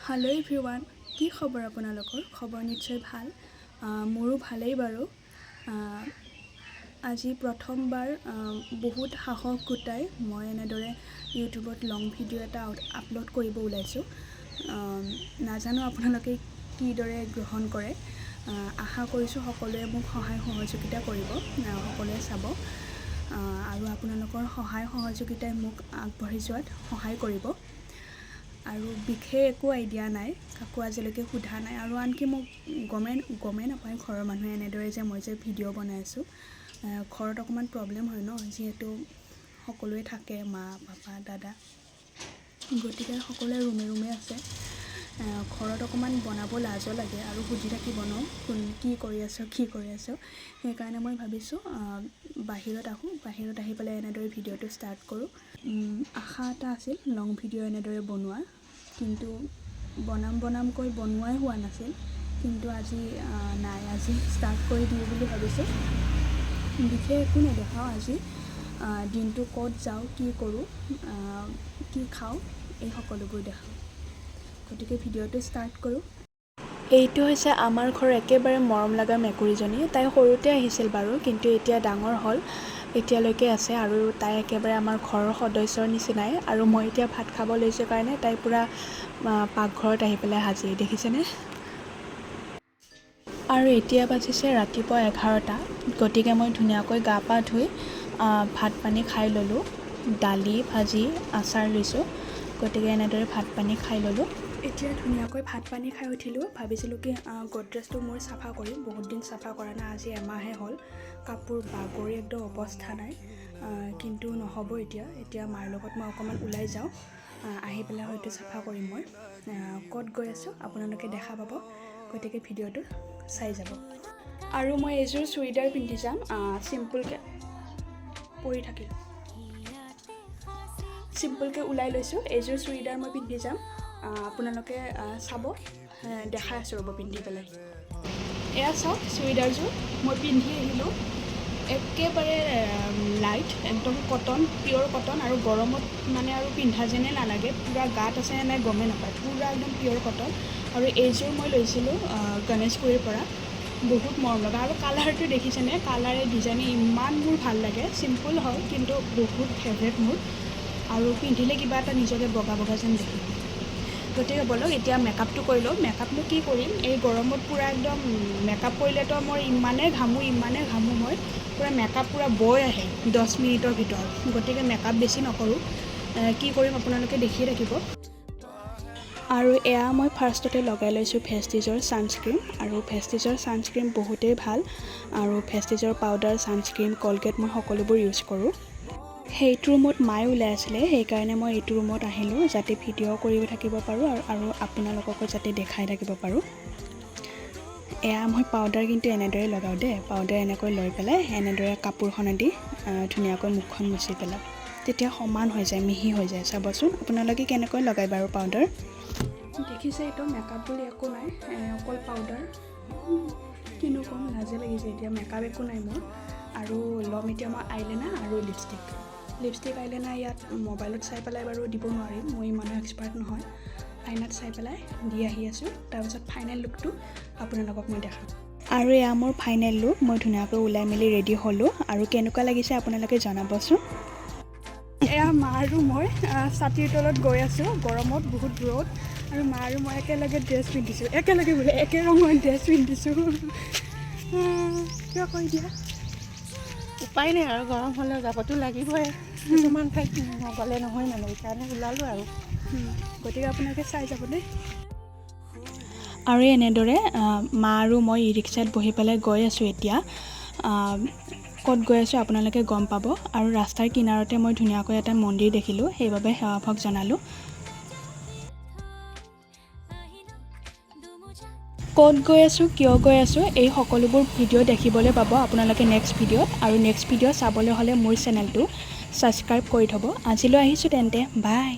hello everyone কি খবৰ আপোনালোকৰ খবৰ নিশ্চয় ভাল মোৰো ভালেই বাৰু আজি প্ৰথমবাৰ বহুত সাহস গোটাই মই এনেদৰে ইউটিউবত লং ভিডিঅ' এটা আপলোড কৰিব ওলাইছোঁ নাজানো আপোনালোকে কিদৰে গ্ৰহণ কৰে আশা কৰিছোঁ সকলোৱে মোক সহায় সহযোগিতা কৰিব সকলোৱে চাব আৰু আপোনালোকৰ সহায় সহযোগিতাই মোক আগবাঢ়ি যোৱাত সহায় কৰিব আৰু বিশেষ একো আইডিয়া নাই কাকো আজিলৈকে সোধা নাই আৰু আনকি মোক গমে নাপায় ঘৰৰ মানুহে এনেদৰে যে মই যে ভিডিঅ' বনাই আছোঁ ঘৰত অকণমান প্ৰব্লেম হয় ন যিহেতু সকলোৱে থাকে মা পাপা দাদা গতিকে সকলোৱে ৰুমে আছে ঘৰত অকণমান বনাব লাজো লাগে আৰু সুধি থাকিব ন কি কৰি আছোঁ সেইকাৰণে মই ভাবিছোঁ বাহিৰত আহি পেলাই এনেদৰে ভিডিঅ'টো ষ্টাৰ্ট কৰোঁ আশা এটা আছিল লং ভিডিঅ' এনেদৰে বনোৱা কিন্তু বনামকৈ বনোৱাই হোৱা নাছিল কিন্তু আজি ষ্টাৰ্ট কৰি দিওঁ বুলি ভাবিছোঁ বিশেষ একো নেদেখাওঁ আজি দিনটো ক'ত যাওঁ কি কৰোঁ কি খাওঁ এই সকলোবোৰ দেখাওঁ গতিকে ভিডিঅ'টো ষ্টাৰ্ট কৰোঁ এইটো হৈছে আমাৰ ঘৰৰ একেবাৰে মৰম লগা মেকুৰীজনী তাই সৰুতে আহিছিল বাৰু কিন্তু এতিয়া ডাঙৰ হ'ল এতিয়ালৈকে আছে আৰু তাই একেবাৰে আমাৰ ঘৰৰ সদস্যৰ নিচিনাই আৰু মই এতিয়া ভাত খাব লৈছোঁ কাৰণে তাই পূৰা পাকঘৰত আহি পেলাই হাজিৰ দেখিছেনে আৰু এতিয়া বাজিছে ৰাতিপুৱা 11টা গতিকে মই ধুনীয়াকৈ গা পা ধুই ভাত পানী খাই ল'লোঁ দালি ভাজি আচাৰ লৈছোঁ গতিকে এনেদৰে ভাত পানী খাই ল'লোঁ এতিয়া ধুনীয়াকৈ ভাত পানী খাই উঠিলোঁ ভাবিছিলোঁ কি গডৰেজটো মোৰ চাফা কৰিম বহুত দিন চাফা কৰা নাই আজি এমাহে হ'ল কাপোৰ বাগৰি একদম অৱস্থা নাই কিন্তু নহ'ব এতিয়া মাৰ লগত মই অকণমান ওলাই যাওঁ আহি পেলাই হয়তো চাফা কৰিম মই ক'ত গৈ আছোঁ আপোনালোকে দেখা পাব গতিকে ভিডিঅ'টো চাই যাব আৰু মই এযোৰ চুইদাৰ পিন্ধি যাম চিম্পুলকৈ পৰি থাকিল চিম্পুলকৈ ওলাই লৈছোঁ এইযোৰ চুইদাৰ মই পিন্ধি যাম আপোনালোকে চাব দেখাই আছোঁ ৰ'ব পিন্ধি পেলাই এয়া চাওক চুইদাৰযোৰ মই পিন্ধি আহিলোঁ একেবাৰে লাইট একদম কটন পিয়'ৰ কটন আৰু গৰমত মানে আৰু পিন্ধা যেনে নালাগে পূৰা গাত আছে নে নাই গমেই নাপায় পূৰা একদম পিয়'ৰ কটন আৰু এইযোৰ মই লৈছিলোঁ গণেশগুৰিৰ পৰা বহুত মৰম লগা আৰু কালাৰটো দেখিছেনে কালাৰে ডিজাইনে ইমান মোৰ ভাল লাগে চিম্পুল হয় কিন্তু বহুত ফেভৰেট মোৰ আৰু পিন্ধিলে কিবা এটা নিজকে বগা যেন দেখি গতিকে ব'লক এতিয়া মেকআপটো কৰি লওঁ মেকআপনো কি কৰিম এই গৰমত পূৰা একদম মেকআপ কৰিলেতো মই ইমানেই ঘামোঁ মই পূৰা মেকআপ পূৰা বৈ আহে 10 মিনিটৰ ভিতৰত গতিকে মেকআপ বেছি নকৰোঁ কি কৰিম আপোনালোকে দেখিয়ে থাকিব আৰু এয়া মই ফাৰ্ষ্টতে লগাই লৈছোঁ ভেষ্টিজৰ ছানস্ক্ৰীম আৰু ভেষ্টিজৰ ছানস্ক্ৰীম বহুতেই ভাল আৰু ভেষ্টিজৰ পাউডাৰ ছানস্ক্ৰীম কলগেট মই সকলোবোৰ ইউজ কৰোঁ সেইটো ৰুমত মায়ে ওলাই আছিলে সেইকাৰণে মই এইটো ৰুমত আহিলোঁ যাতে ভিডিঅ' কৰিব থাকিব পাৰোঁ আৰু আপোনালোককো যাতে দেখাই থাকিব পাৰোঁ এয়া মই পাউডাৰ কিন্তু এনেদৰে লগাওঁ দেই পাউডাৰ এনেকৈ লৈ পেলাই এনেদৰে কাপোৰখনেদি ধুনীয়াকৈ মুখখন মুচি পেলাওঁ তেতিয়া সমান হৈ যায় মিহি হৈ যায় চাবচোন আপোনালোকে কেনেকৈ লগায় বাৰু পাউডাৰ দেখিছে এইটো মেকআপ বুলি একো নাই অকল পাউডাৰ কিনো ক'ম লাজে লাগিছে এতিয়া মেকআপ একো নাই মোৰ আৰু ল'ম এতিয়া মই আইলাইনাৰ আৰু লিপষ্টিক আইলাইনাৰ ইয়াত মোবাইলত চাই পেলাই বাৰু দিব নোৱাৰিম মই ইমানো এক্সপাৰ্ট নহয় আইনাত চাই পেলাই দি আহি আছোঁ তাৰপিছত ফাইনেল লুকটো আপোনালোকক মই দেখাম আৰু এয়া মোৰ ফাইনেল লুক মই ধুনীয়াকৈ ওলাই মেলি ৰেডি হ'লোঁ আৰু কেনেকুৱা লাগিছে আপোনালোকে জনাবচোন এয়া মা আৰু মই ছাতিৰ তলত গৈ আছোঁ গৰমত বহুত ৰ'দ আৰু মা আৰু মই একেলগে ড্ৰেছ পিন্ধিছোঁ একে ৰঙৰ ড্ৰেছ পিন্ধিছোঁ কিয় কৈ দিয়া উপায় নাই আৰু গৰম হ'লে যাবতো লাগিবই কিছুমান ঠাইত নগ'লে নহয় মানে সেইকাৰণে ওলালোঁ আৰু গতিকে আপোনালোকে চাই যাব দেই আৰু এনেদৰে মা আৰু মই ই ৰিক্সাত বহি পেলাই গৈ আছোঁ এতিয়া ক'ত গৈ আছোঁ আপোনালোকে গম পাব আৰু ৰাস্তাৰ কিনাৰতে মই ধুনীয়াকৈ এটা মন্দিৰ দেখিলোঁ সেইবাবে সেৱাভাগ জনালোঁ ক'ত গৈ আছোঁ কিয় গৈ আছোঁ এই সকলোবোৰ ভিডিঅ' দেখিবলৈ পাব আপোনালোকে নেক্সট ভিডিঅ'ত আৰু নেক্সট ভিডিঅ' চাবলৈ হ'লে মোৰ চেনেলটো ছাবস্ক্ৰাইব কৰি থ'ব আজিলৈ আহিছোঁ তেন্তে বাই